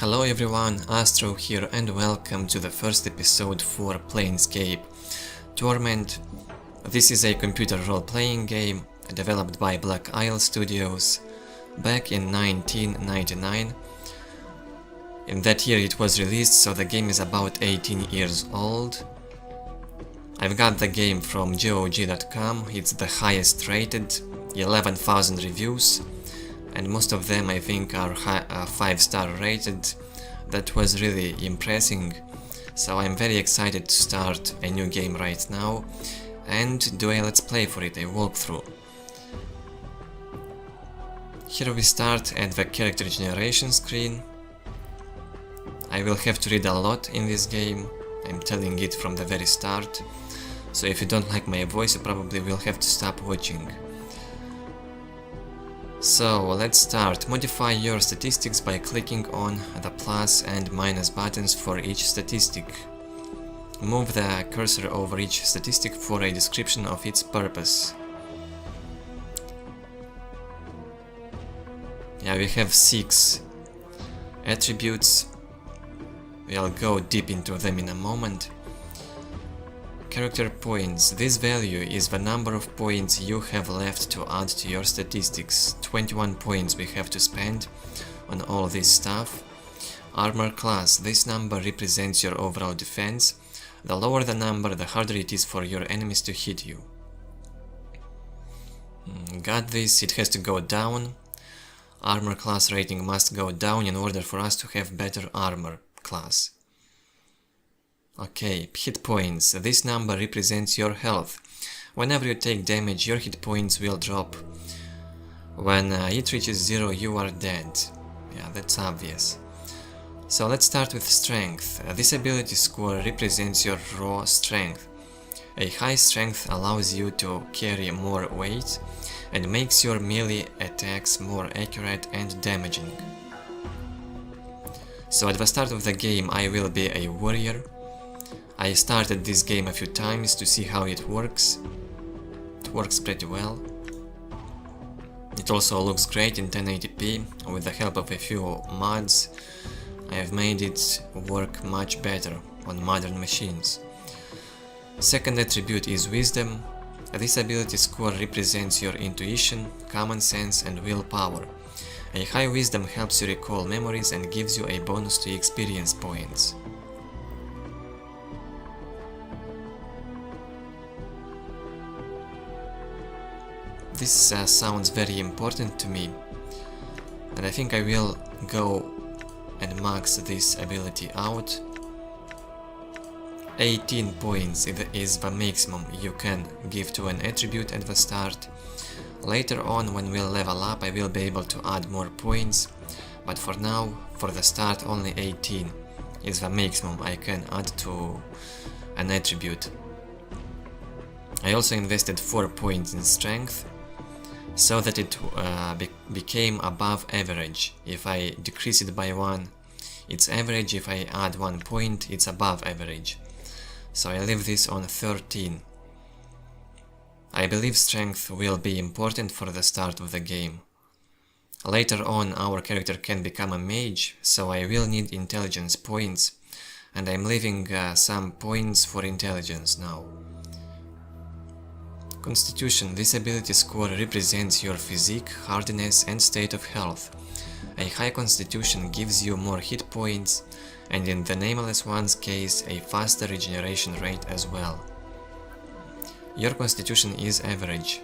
Hello everyone, Astro here and welcome to the first episode for Planescape Torment. This is a computer role-playing game developed by Black Isle Studios back in 1999. In that year it was released, so the game is about 18 years old. I've got the game from GOG.com, it's the highest rated, 11,000 reviews, and most of them I think are 5-star rated. That was really impressive, so I'm very excited to start a new game right now and do a let's play for it, a walkthrough. Here we start at the character generation screen. I will have to read a lot in this game, I'm telling it from the very start, so if you don't like my voice you probably will have to stop watching. So let's start. Modify your statistics by clicking on the plus and minus buttons for each statistic. Move the cursor over each statistic for a description of its purpose. Yeah, we have 6 attributes. We'll go deep into them in a moment. Character points. This value is the number of points you have left to add to your statistics. 21 points we have to spend on all this stuff. Armor class. This number represents your overall defense. The lower the number, the harder it is for your enemies to hit you. Got this. It has to go down. Armor class rating must go down in order for us to have better armor class. Okay, hit points. This number represents your health. Whenever you take damage, your hit points will drop. When it reaches 0, you are dead. Yeah, that's obvious. So let's start with strength. This ability score represents your raw strength. A high strength allows you to carry more weight and makes your melee attacks more accurate and damaging. So at the start of the game I will be a warrior. I started this game a few times to see how it works. It works pretty well. It also looks great in 1080p. With the help of a few mods, I have made it work much better on modern machines. Second attribute is wisdom. This ability score represents your intuition, common sense and willpower. A high wisdom helps you recall memories and gives you a bonus to experience points. This sounds very important to me, and I think I will go and max this ability out. 18 points is the maximum you can give to an attribute at the start. Later on, when we'll level up, I will be able to add more points, but for now, for the start, only 18 is the maximum I can add to an attribute. I also invested 4 points in strength, so that it became above average. If I decrease it by 1, it's average. If I add 1 point, it's above average. So I leave this on 13. I believe strength will be important for the start of the game. Later on our character can become a mage, so I will need intelligence points, and I'm leaving some points for intelligence now. Constitution. This ability score represents your physique, hardiness and state of health. A high constitution gives you more hit points, and in the Nameless One's case, a faster regeneration rate as well. Your constitution is average.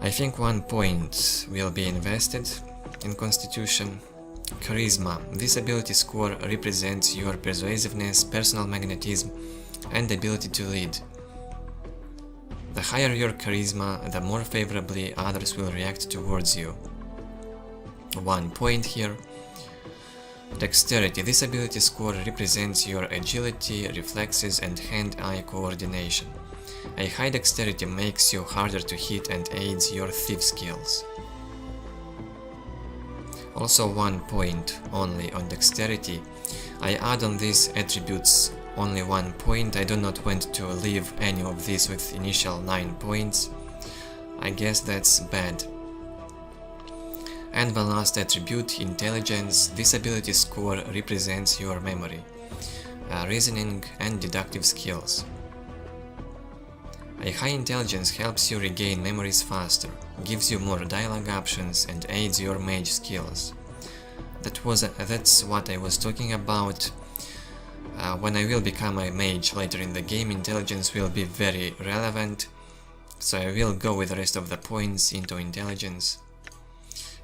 I think 1 point will be invested in constitution. Charisma. This ability score represents your persuasiveness, personal magnetism and ability to lead. The higher your charisma, the more favorably others will react towards you. 1 point here. Dexterity. This ability score represents your agility, reflexes and hand-eye coordination. A high dexterity makes you harder to hit and aids your thief skills. Also 1 point only on dexterity. I add on these attributes only 1 point. I do not want to leave any of these with initial 9 points. I guess that's bad. And the last attribute, intelligence. This ability score represents your memory, reasoning and deductive skills. A high intelligence helps you regain memories faster, gives you more dialogue options and aids your mage skills. That's what I was talking about. When I will become a mage later in the game, intelligence will be very relevant, so I will go with the rest of the points into intelligence.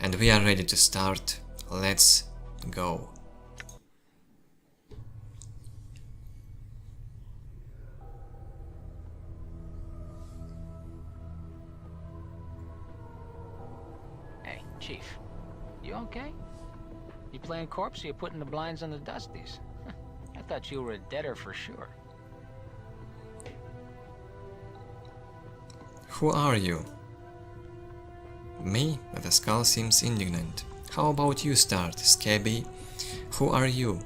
And we are ready to start. Let's go. Hey, Chief. You okay? You playing corpse or you putting the blinds on the dusties? I thought you were a deader for sure. Who are you? Me? The skull seems indignant. How about you start, Scabby? Who are you?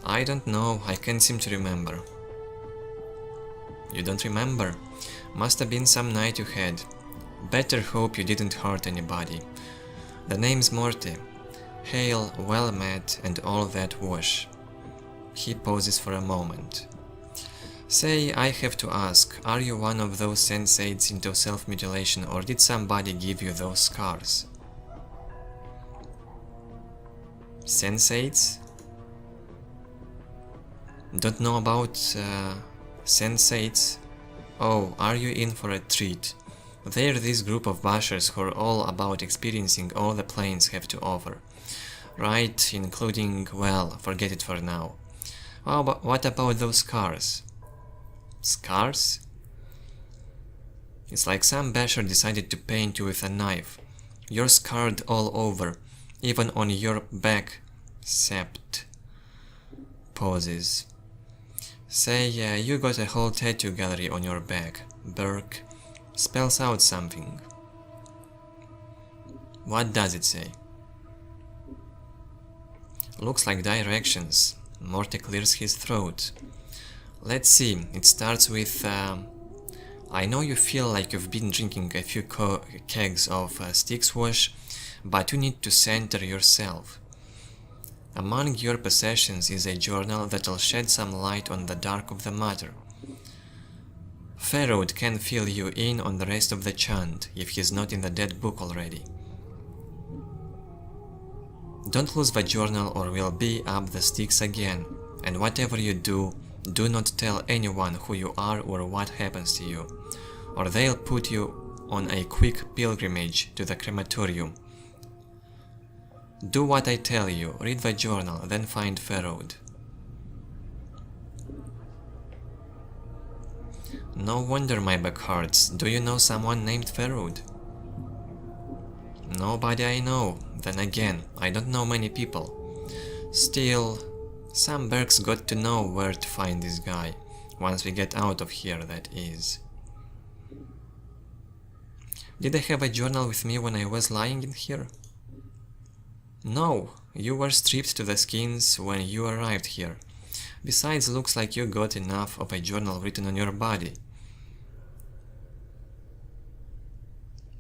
I don't know, I can't seem to remember. You don't remember? Must have been some night you had. Better hope you didn't hurt anybody. The name's Morte. Hail, well met, and all that wash. He pauses for a moment. Say, I have to ask, are you one of those sensates into self-mutilation, or did somebody give you those scars? Sensates? Don't know about sensates? Oh, are you in for a treat? They're this group of bashers who are all about experiencing all the planes have to offer. Right, including, well, forget it for now. Oh, but what about those scars? Scars? It's like some basher decided to paint you with a knife. You're scarred all over, even on your back, except... Pauses. Say, you got a whole tattoo gallery on your back. Burke. Spells out something. What does it say? Looks like directions. Morte clears his throat. Let's see, it starts with I know you feel like you've been drinking a few kegs of Styx wash, but you need to center yourself. Among your possessions is a journal that'll shed some light on the dark of the matter. Pharaoh can fill you in on the rest of the chant, if he's not in the dead book already. Don't lose the journal or we'll be up the sticks again, and whatever you do, do not tell anyone who you are or what happens to you, or they'll put you on a quick pilgrimage to the crematorium. Do what I tell you, read the journal, then find Pharaoh. No wonder my back hurts. Do you know someone named Pharaoh? Nobody I know. Then again, I don't know many people. Still, some Berks got to know where to find this guy. Once we get out of here, that is. Did I have a journal with me when I was lying in here? No, you were stripped to the skins when you arrived here. Besides, looks like you got enough of a journal written on your body.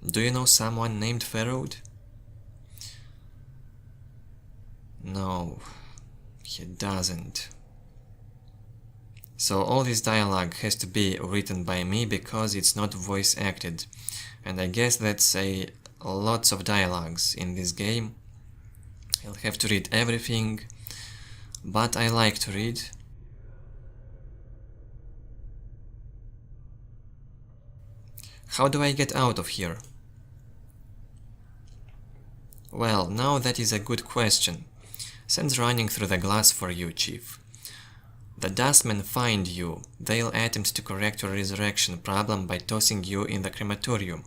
Do you know someone named Pharaoh? No, he doesn't. So all this dialogue has to be written by me because it's not voice acted. And I guess that's lots of dialogues in this game. I'll have to read everything, but I like to read. How do I get out of here? Well, now that is a good question. Sends running through the glass for you, Chief. The dustmen find you. They'll attempt to correct your resurrection problem by tossing you in the crematorium.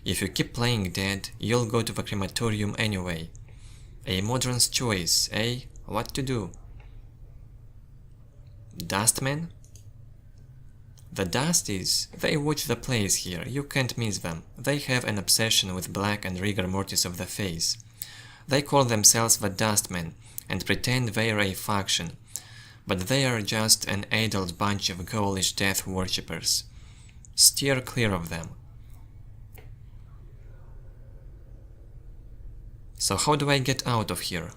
If you keep playing dead, you'll go to the crematorium anyway. A modern's choice, eh? What to do? Dustmen? The Dusties, they watch the plays here, you can't miss them. They have an obsession with black and rigor mortis of the face. They call themselves the Dustmen and pretend they're a faction, but they are just an adult bunch of ghoulish death worshippers. Steer clear of them. So how do I get out of here?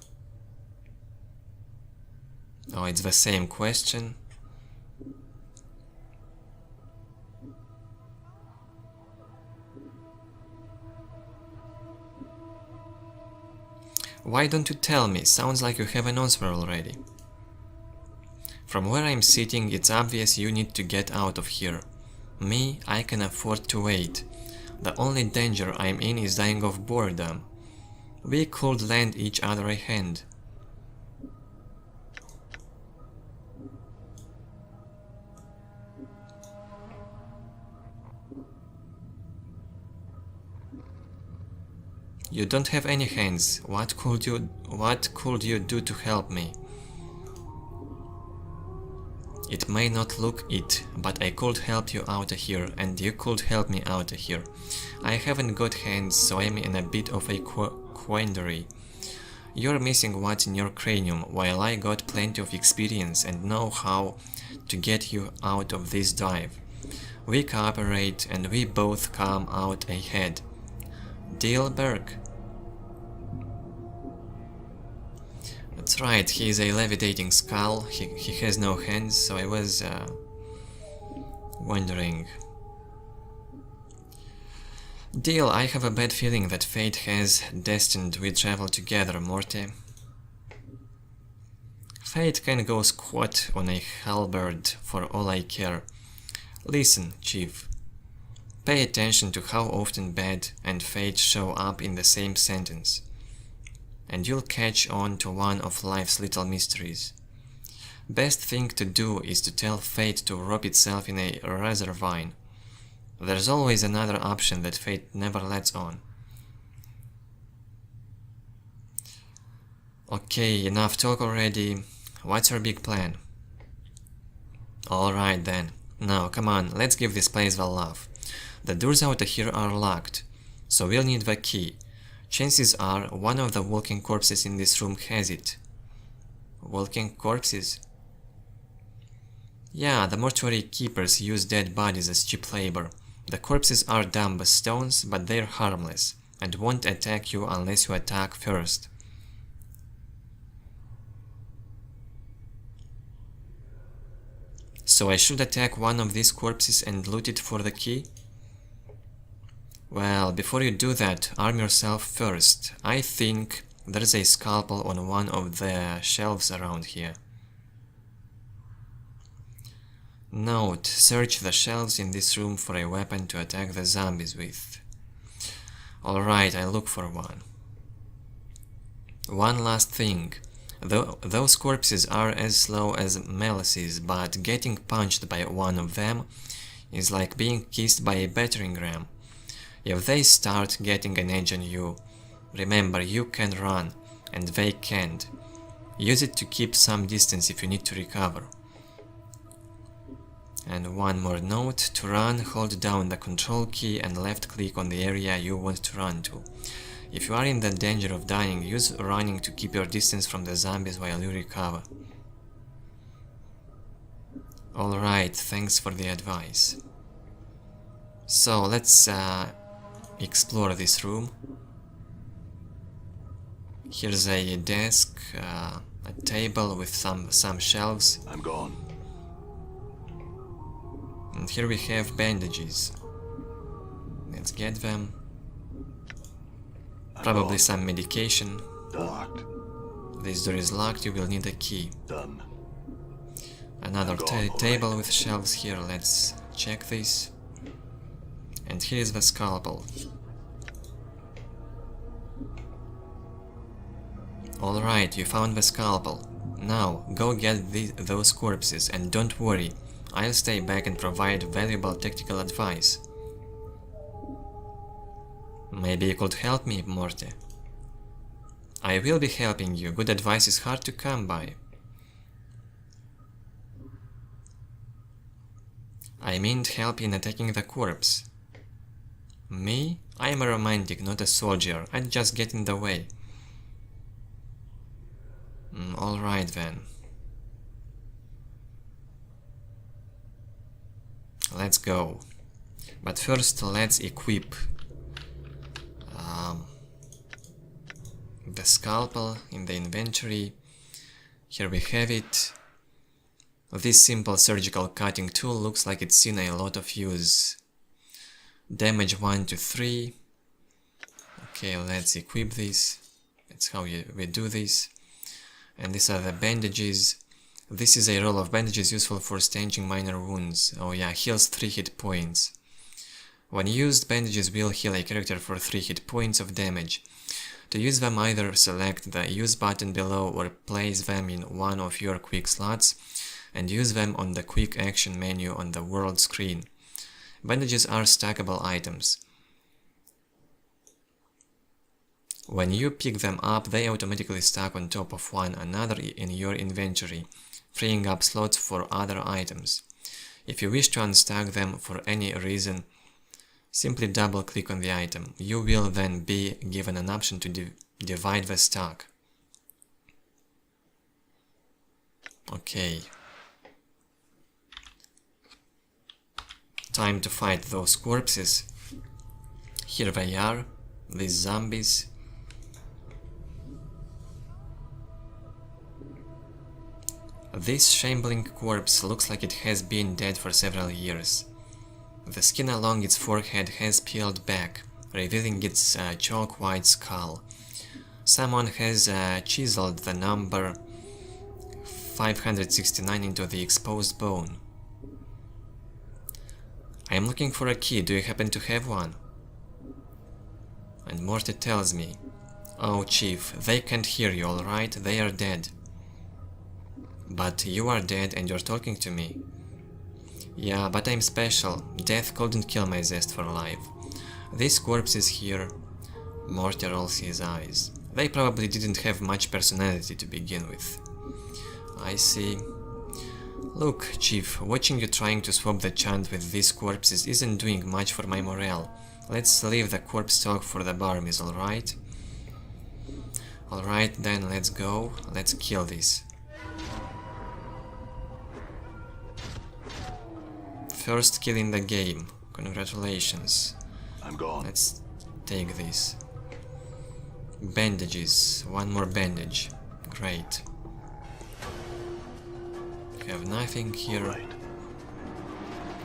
Oh, it's the same question. Why don't you tell me? Sounds like you have an answer already. From where I'm sitting, it's obvious you need to get out of here. Me, I can afford to wait. The only danger I'm in is dying of boredom. We could lend each other a hand. You don't have any hands. What could you do to help me? It may not look it, but I could help you out of here, and you could help me out of here. I haven't got hands, so I'm in a bit of a quandary. You're missing what's in your cranium, while I got plenty of experience and know how to get you out of this dive. We cooperate, and we both come out ahead. Deal, Berg? That's right, he is a levitating skull, he has no hands, so I was wondering. Deal, I have a bad feeling that fate has destined we travel together, Morte. Fate can go squat on a halberd for all I care. Listen, Chief. Pay attention to how often bad and fate show up in the same sentence, and you'll catch on to one of life's little mysteries. Best thing to do is to tell fate to wrap itself in a razor vine. There's always another option that fate never lets on. Okay, enough talk already. What's your big plan? Alright then. Now, come on, let's give this place the love. The doors out of here are locked, so we'll need the key. Chances are one of the walking corpses in this room has it. Walking corpses? Yeah, the mortuary keepers use dead bodies as cheap labor. The corpses are dumb as stones, but they're harmless, and won't attack you unless you attack first. So I should attack one of these corpses and loot it for the key? Well, before you do that, arm yourself first. I think there's a scalpel on one of the shelves around here. Note, search the shelves in this room for a weapon to attack the zombies with. Alright, I look for one. One last thing. Those corpses are as slow as molasses, but getting punched by one of them is like being kissed by a battering ram. If they start getting an edge on you, remember you can run, and they can't. Use it to keep some distance if you need to recover. And one more note, to run, hold down the control key and left click on the area you want to run to. If you are in the danger of dying, use running to keep your distance from the zombies while you recover. Alright, thanks for the advice. So let's explore this room. Here's a desk, a table with some shelves. I'm gone. And here we have bandages. Let's get them. Probably some medication. Locked. This door is locked, you will need a key. Done. Another table with shelves here, let's check this. And here is the scalpel. Alright, you found the scalpel. Now, go get those corpses, and don't worry, I'll stay back and provide valuable tactical advice. Maybe you could help me, Morte. I will be helping you, good advice is hard to come by. I meant help in attacking the corpse. Me? I am a romantic, not a soldier, I'd just get in the way. Alright then. Let's go. But first let's equip. The scalpel in the inventory. Here we have it. This simple surgical cutting tool looks like it's seen a lot of use. Damage 1 to 3. Okay, let's equip this. That's how we do this. And these are the bandages. This is a roll of bandages useful for stanching minor wounds. Oh yeah, heals 3 hit points. When used, bandages will heal a character for 3 hit points of damage. To use them, either select the use button below or place them in one of your quick slots and use them on the quick action menu on the world screen. Bandages are stackable items. When you pick them up, they automatically stack on top of one another in your inventory, freeing up slots for other items. If you wish to unstack them for any reason, simply double-click on the item. You will then be given an option to divide the stack. Okay. Time to fight those corpses. Here they are, these zombies. This shambling corpse looks like it has been dead for several years. The skin along its forehead has peeled back, revealing its chalk white skull. Someone has chiseled the number 569 into the exposed bone. I am looking for a key, do you happen to have one? And Morte tells me, oh Chief, they can't hear you, alright, they are dead. But you are dead and you're talking to me. Yeah, but I'm special. Death couldn't kill my zest for life. This corpse is here. Morte rolls his eyes. They probably didn't have much personality to begin with. I see. Look, Chief, watching you trying to swap the chant with these corpses isn't doing much for my morale. Let's leave the corpse talk for the barmies, alright? Alright then, let's go. Let's kill this. First kill in the game. Congratulations. I'm gone. Let's take this. Bandages. One more bandage. Great. We have nothing here. Right.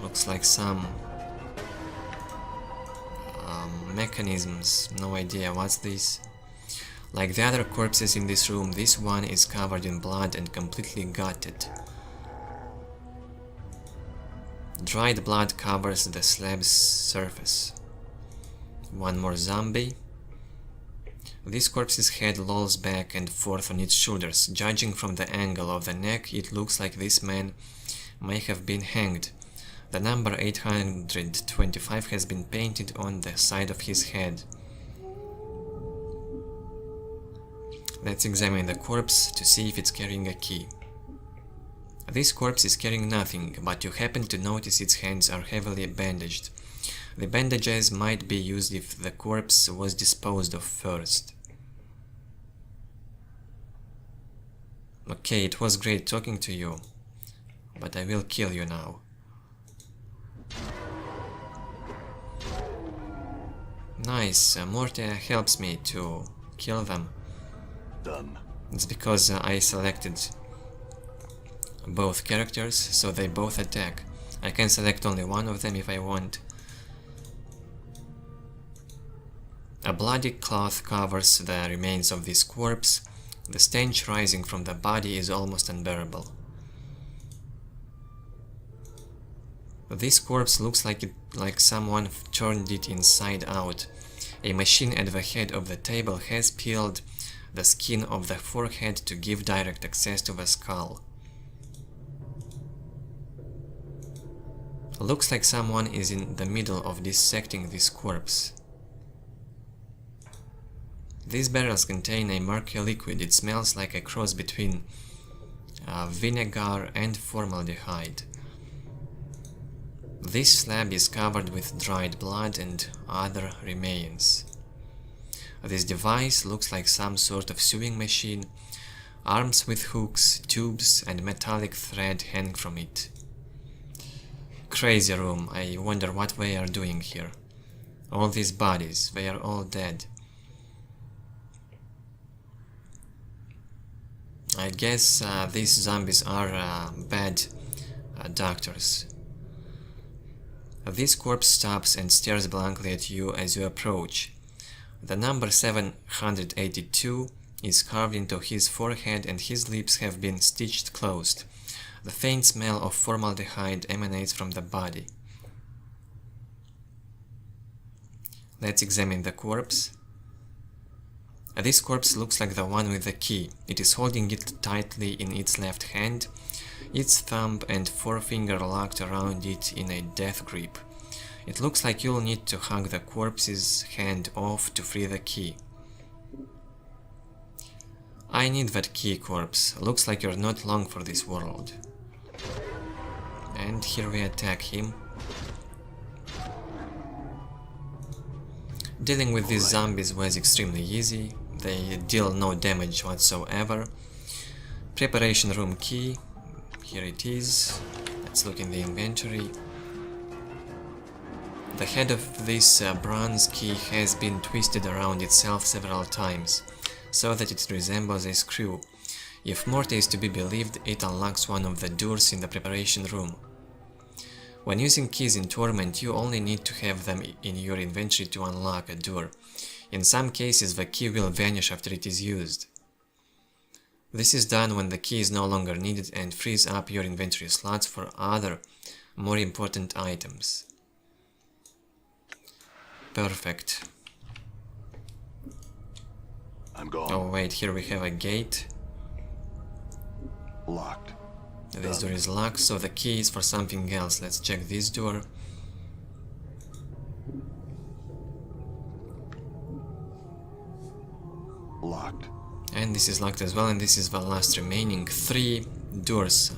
Looks like some mechanisms. No idea what's this. Like the other corpses in this room, this one is covered in blood and completely gutted. Dried blood covers the slab's surface. One more zombie. This corpse's head lolls back and forth on its shoulders. Judging from the angle of the neck, it looks like this man may have been hanged. The number 825 has been painted on the side of his head. Let's examine the corpse to see if it's carrying a key. This corpse is carrying nothing, but you happen to notice its hands are heavily bandaged. The bandages might be used if the corpse was disposed of first. Okay, it was great talking to you, but I will kill you now. Nice, Morte helps me to kill them. Done. It's because I selected both characters, so they both attack. I can select only one of them if I want. A bloody cloth covers the remains of this corpse. The stench rising from the body is almost unbearable. This corpse looks like someone turned it inside out. A machine at the head of the table has peeled the skin of the forehead to give direct access to the skull. Looks like someone is in the middle of dissecting this corpse. These barrels contain a murky liquid. It smells like a cross between vinegar and formaldehyde. This slab is covered with dried blood and other remains. This device looks like some sort of sewing machine. Arms with hooks, tubes and metallic thread hang from it. Crazy room. I wonder what they are doing here. All these bodies, they are all dead. I guess these zombies are bad doctors. This corpse stops and stares blankly at you as you approach. The number 782 is carved into his forehead and his lips have been stitched closed. The faint smell of formaldehyde emanates from the body. Let's examine the corpse. This corpse looks like the one with the key. It is holding it tightly in its left hand, its thumb and forefinger locked around it in a death grip. It looks like you'll need to hug the corpse's hand off to free the key. I need that key, corpse. Looks like you're not long for this world. And here we attack him. Dealing with these zombies was extremely easy. They deal no damage whatsoever. Preparation room key. Here it is. Let's look in the inventory. The head of this bronze key has been twisted around itself several times, so that it resembles a screw. If Morte is to be believed, it unlocks one of the doors in the preparation room. When using keys in Torment, you only need to have them in your inventory to unlock a door. In some cases, the key will vanish after it is used. This is done when the key is no longer needed and frees up your inventory slots for other, more important items. Perfect. I'm gone. Oh wait, here we have a gate. Locked. This door is locked, so the key is for something else. Let's check this door. Locked. And this is locked as well, and this is the last remaining 3 doors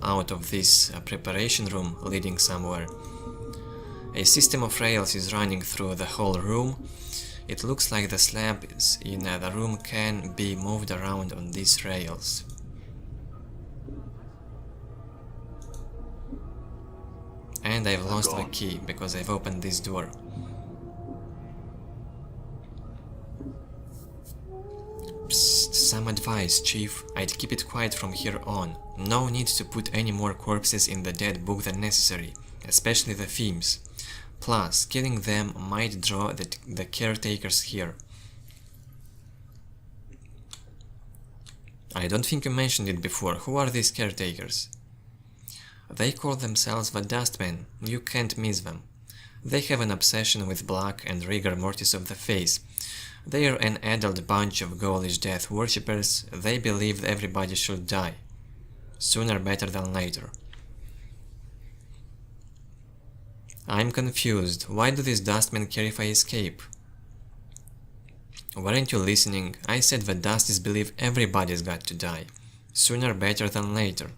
out of this preparation room leading somewhere. A system of rails is running through the whole room. It looks like the slabs in the room can be moved around on these rails. And I've lost the key because I've opened this door. Psst, some advice, Chief. I'd keep it quiet from here on. No need to put any more corpses in the dead book than necessary, especially the themes. Plus, killing them might draw the caretakers here. I don't think you mentioned it before. Who are these caretakers? They call themselves the Dustmen. You can't miss them. They have an obsession with black and rigor mortis of the face. They are an adult bunch of ghoulish death worshippers. They believe everybody should die. Sooner better than later. I'm confused. Why do these dustmen care if I escape? Weren't you listening? I said the Dusties believe everybody's got to die. Sooner better than later.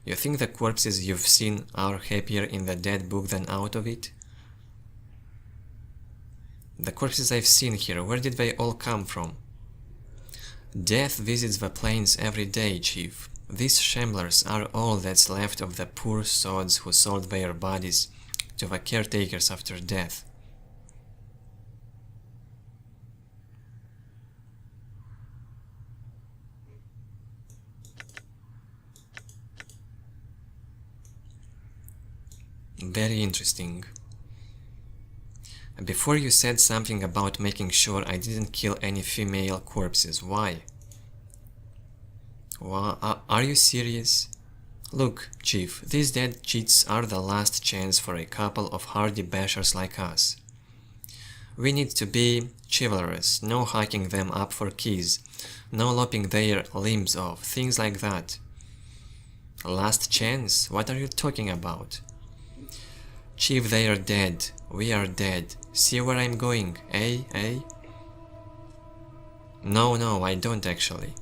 You think the corpses you've seen are happier in the dead book than out of it? The corpses I've seen here, where did they all come from? Death visits the plains every day, Chief. These shamblers are all that's left of the poor sods who sold their bodies to the caretakers after death. Very interesting. Before you said something about making sure I didn't kill any female corpses. Why? Are you serious? Look, Chief, these dead cheats are the last chance for a couple of hardy bashers like us. We need to be chivalrous, no hacking them up for keys, no lopping their limbs off, things like that. Last chance? What are you talking about? Chief, they are dead. We are dead. See where I'm going, eh? No, I don't actually.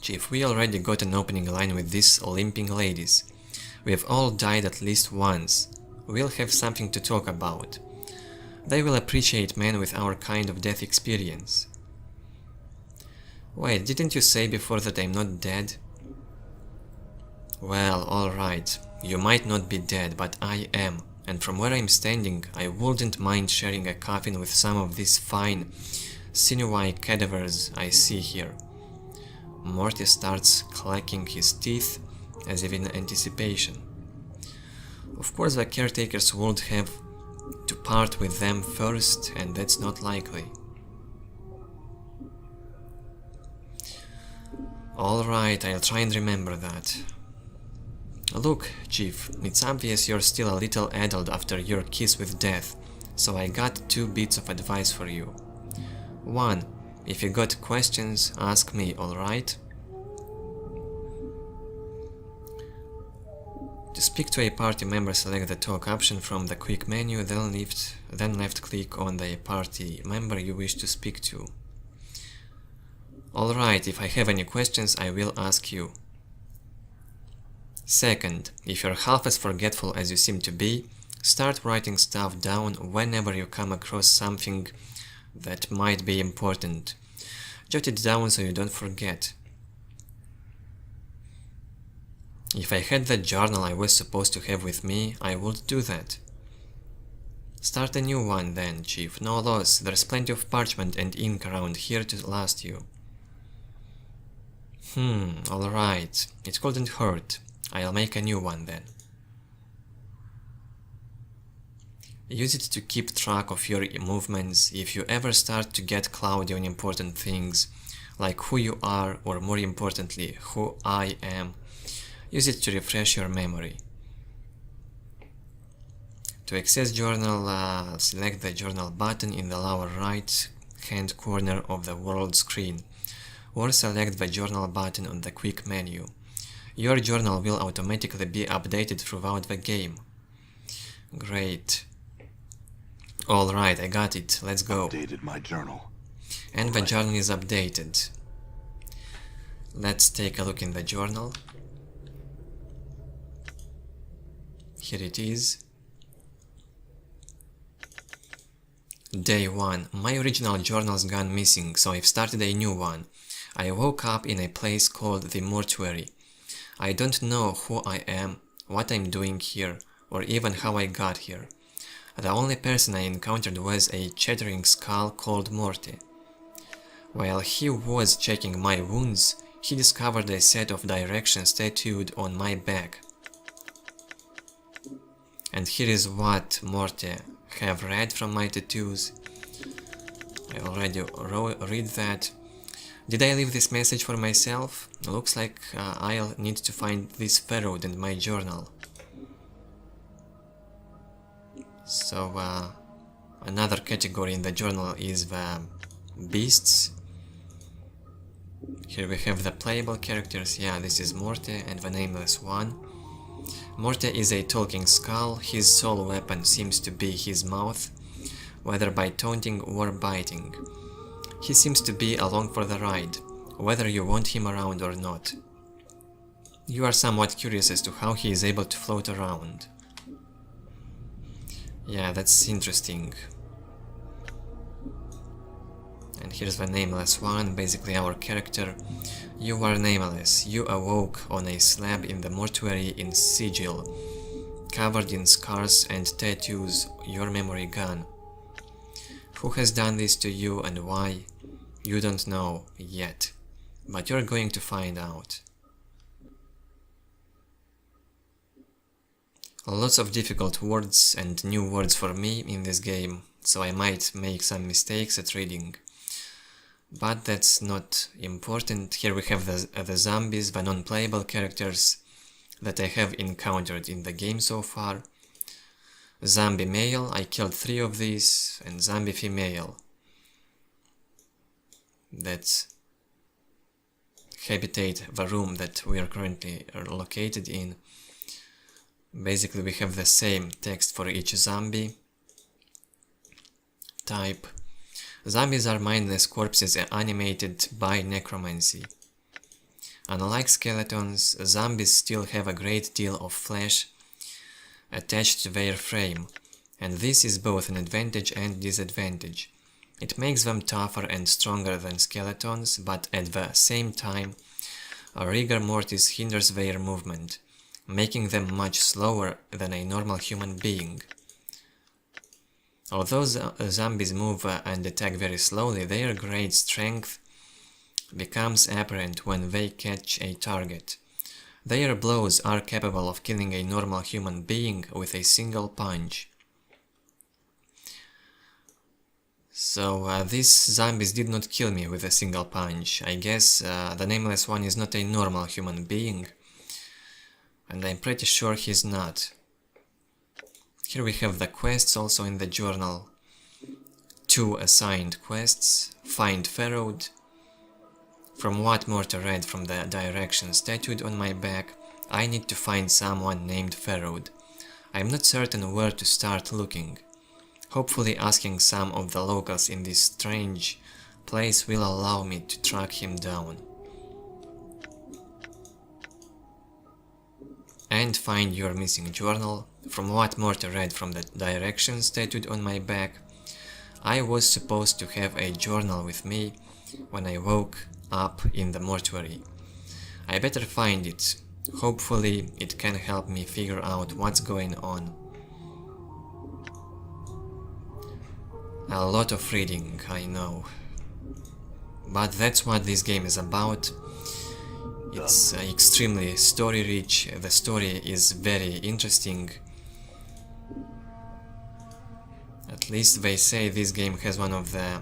Chief, we already got an opening line with these limping ladies. We've all died at least once. We'll have something to talk about. They will appreciate men with our kind of death experience. Wait, didn't you say before that I'm not dead? Well, alright. You might not be dead, but I am. And from where I'm standing, I wouldn't mind sharing a coffin with some of these fine, sinewy cadavers I see here. Morte starts clacking his teeth as if in anticipation. Of course, the caretakers would have to part with them first, and that's not likely. Alright, I'll try and remember that. Look, Chief, it's obvious you're still a little addled after your kiss with death, so I got 2 bits of advice for you. 1. If you got questions, ask me, alright? To speak to a party member, select the talk option from the quick menu, then left click on the party member you wish to speak to. Alright, if I have any questions, I will ask you. 2nd, if you're half as forgetful as you seem to be, start writing stuff down whenever you come across something that might be important. Jot it down so you don't forget. If I had the journal I was supposed to have with me, I would do that. Start a new one then, Chief, no loss, there's plenty of parchment and ink around here to last you. Alright, it couldn't hurt. I'll make a new one then. Use it to keep track of your movements if you ever start to get cloudy on important things, like who you are, or more importantly, who I am. Use it to refresh your memory. To access journal, select the journal button in the lower right hand corner of the world screen, or select the journal button on the quick menu. Your journal will automatically be updated throughout the game. Great. Alright, I got it, let's go. Updated my journal. And the journal is updated. Let's take a look in the journal. Here it is. Day 1. My original journal's gone missing, so I've started a new one. I woke up in a place called the mortuary. I don't know who I am, what I'm doing here, or even how I got here. The only person I encountered was a chattering skull called Morte. While he was checking my wounds, he discovered a set of directions tattooed on my back. And here is what Morte have read from my tattoos. I already read that. Did I leave this message for myself? Looks like I'll need to find this furrowed in my journal. So another category in the journal is the beasts. Here we have the playable characters. Yeah, this is Morte and the nameless one. Morte is a talking skull. His sole weapon seems to be his mouth, whether by taunting or biting. He seems to be along for the ride, whether you want him around or not. You are somewhat curious as to how he is able to float around. Yeah, that's interesting. And here's the nameless one, basically our character. You are nameless. You awoke on a slab in the mortuary in sigil, covered in scars and tattoos, your memory gone. Who has done this to you and why? You don't know yet, but you're going to find out. Lots of difficult words and new words for me in this game, so I might make some mistakes at reading. But that's not important. Here we have the zombies, the non-playable characters that I have encountered in the game so far. Zombie male, I killed 3 of these, and zombie female. That's habitate, the room that we are currently located in. Basically we have the same text for each zombie type. Zombies are mindless corpses animated by necromancy. Unlike skeletons, zombies still have a great deal of flesh attached to their frame, and this is both an advantage and disadvantage. It makes them tougher and stronger than skeletons, but at the same time, rigor mortis hinders their movement, making them much slower than a normal human being. Although zombies move and attack very slowly, their great strength becomes apparent when they catch a target. Their blows are capable of killing a normal human being with a single punch. So these zombies did not kill me with a single punch. I guess the nameless one is not a normal human being, and I'm pretty sure he's not. Here we have the quests also in the journal. 2 assigned quests. Find Pharaoh. From what Morte read from the directions tattooed on my back, I need to find someone named Pharaoh. I'm not certain where to start looking. Hopefully asking some of the locals in this strange place will allow me to track him down. And find your missing journal. From what Morte read from the directions tattooed on my back, I was supposed to have a journal with me when I woke up in the mortuary. I better find it. Hopefully it can help me figure out what's going on. A lot of reading, I know. But that's what this game is about. It's extremely story-rich, the story is very interesting. At least they say this game has one of the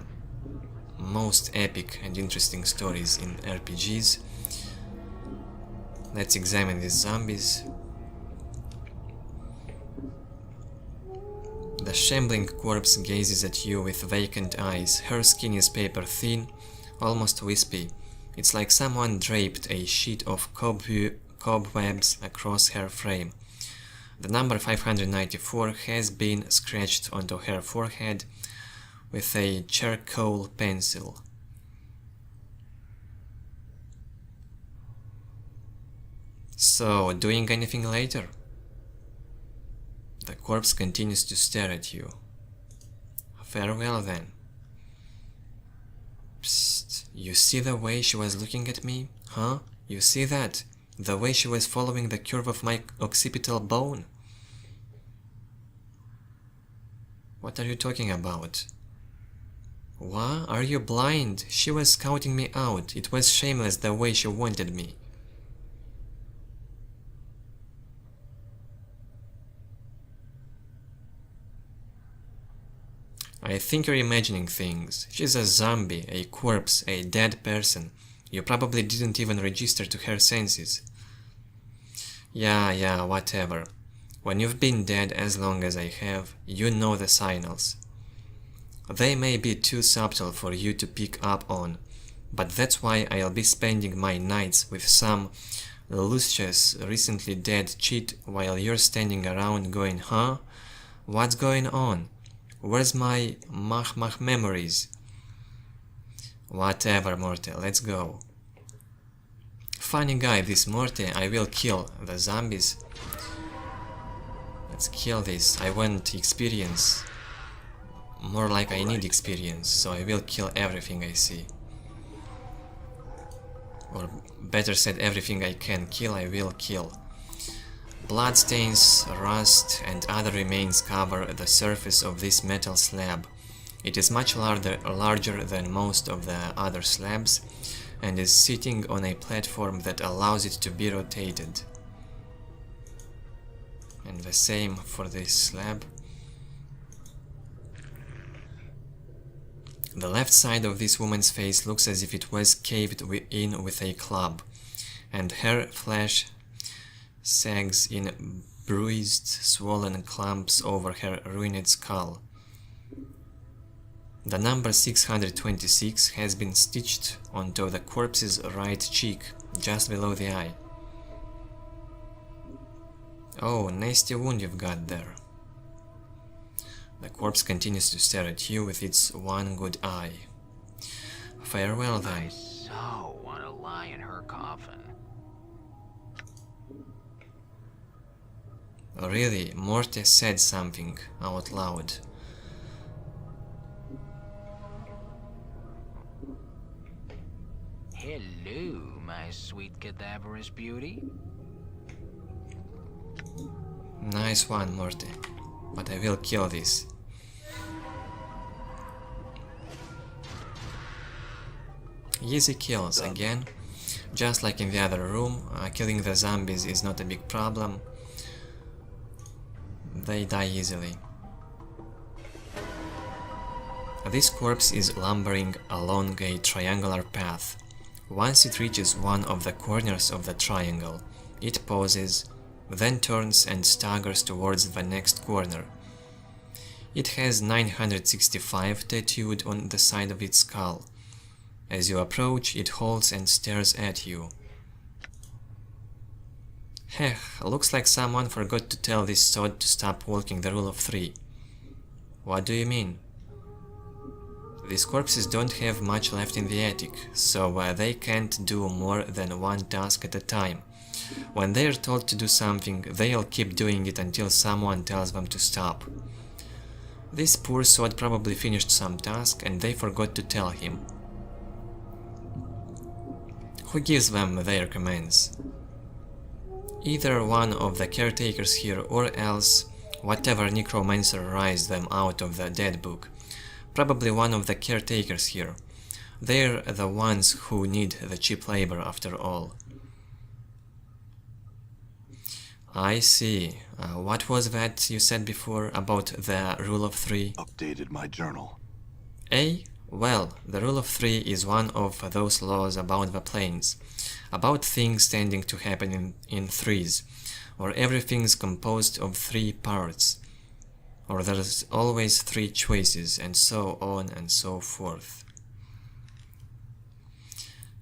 most epic and interesting stories in RPGs. Let's examine these zombies. The shambling corpse gazes at you with vacant eyes. Her skin is paper thin, almost wispy. It's like someone draped a sheet of cobwebs across her frame. The number 594 has been scratched onto her forehead with a charcoal pencil. So, doing anything later? The corpse continues to stare at you. Farewell then. Psst, you see the way she was looking at me? Huh? You see that? The way she was following the curve of my occipital bone? What are you talking about? What? Are you blind? She was scouting me out. It was shameless the way she wanted me. I think you're imagining things. She's a zombie, a corpse, a dead person. You probably didn't even register to her senses. Yeah, whatever. When you've been dead as long as I have, you know the signals. They may be too subtle for you to pick up on, but that's why I'll be spending my nights with some luscious, recently dead cheat while you're standing around going, huh? What's going on? Where's my mach memories? Whatever, Morte, let's go. Funny guy, this Morte. I will kill the zombies. Let's kill this. I want experience. More like I need experience, so I will kill everything I see. Or better said, everything I can kill, I will kill. Bloodstains, rust, and other remains cover the surface of this metal slab. It is much larger than most of the other slabs, and is sitting on a platform that allows it to be rotated. And the same for this slab. The left side of this woman's face looks as if it was caved in with a club, and her flesh sags in bruised, swollen clumps over her ruined skull. The number 626 has been stitched onto the corpse's right cheek, just below the eye. Oh, nasty wound you've got there. The corpse continues to stare at you with its one good eye. Farewell then. I so want to lie in her coffin. Really, Morte said something out loud. Hello, my sweet cadaverous beauty. Nice one, Morte. But I will kill this. Easy kills again. Just like in the other room, killing the zombies is not a big problem. They die easily. This corpse is lumbering along a triangular path. Once it reaches one of the corners of the triangle, it pauses, then turns and staggers towards the next corner. It has 965 tattooed on the side of its skull. As you approach, it halts and stares at you. Heh, looks like someone forgot to tell this sod to stop walking the rule of 3. What do you mean? These corpses don't have much left in the attic, so they can't do more than one task at a time. When they are told to do something, they'll keep doing it until someone tells them to stop. This poor sod probably finished some task and they forgot to tell him. Who gives them their commands? Either one of the caretakers here, or else whatever necromancer raised them out of the dead book. Probably one of the caretakers here. They're the ones who need the cheap labor after all. I see. What was that you said before about the rule of 3? Updated my journal. Well, the rule of 3 is one of those laws about the planes, about things tending to happen in threes, or everything's composed of 3 parts, or there's always 3 choices, and so on and so forth.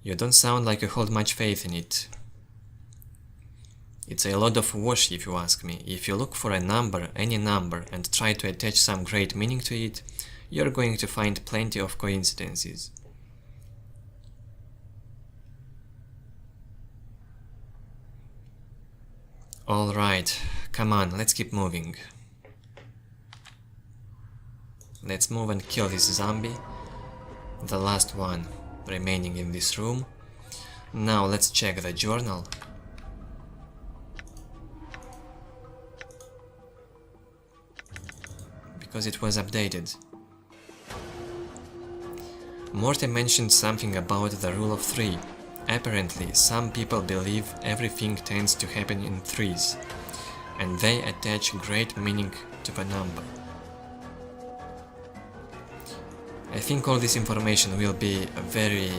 You don't sound like you hold much faith in it. It's a lot of wash, if you ask me. If you look for a number, any number, and try to attach some great meaning to it, you're going to find plenty of coincidences. Alright, come on, let's keep moving. Let's move and kill this zombie, the last one remaining in this room. Now let's check the journal. Because it was updated. Morte mentioned something about the rule of 3. Apparently, some people believe everything tends to happen in threes, and they attach great meaning to the number. I think all this information will be very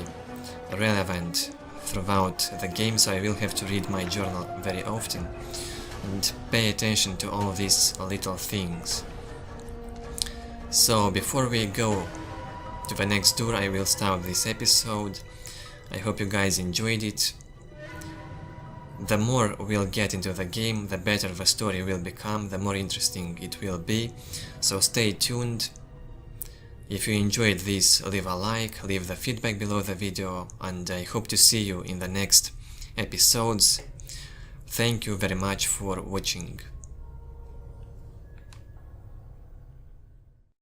relevant throughout the game, so I will have to read my journal very often and pay attention to all these little things. So before we go to the next door, I will stop this episode. I hope you guys enjoyed it. The more we'll get into the game, the better the story will become, the more interesting it will be. So stay tuned. If you enjoyed this, leave a like, leave the feedback below the video, and I hope to see you in the next episodes. Thank you very much for watching.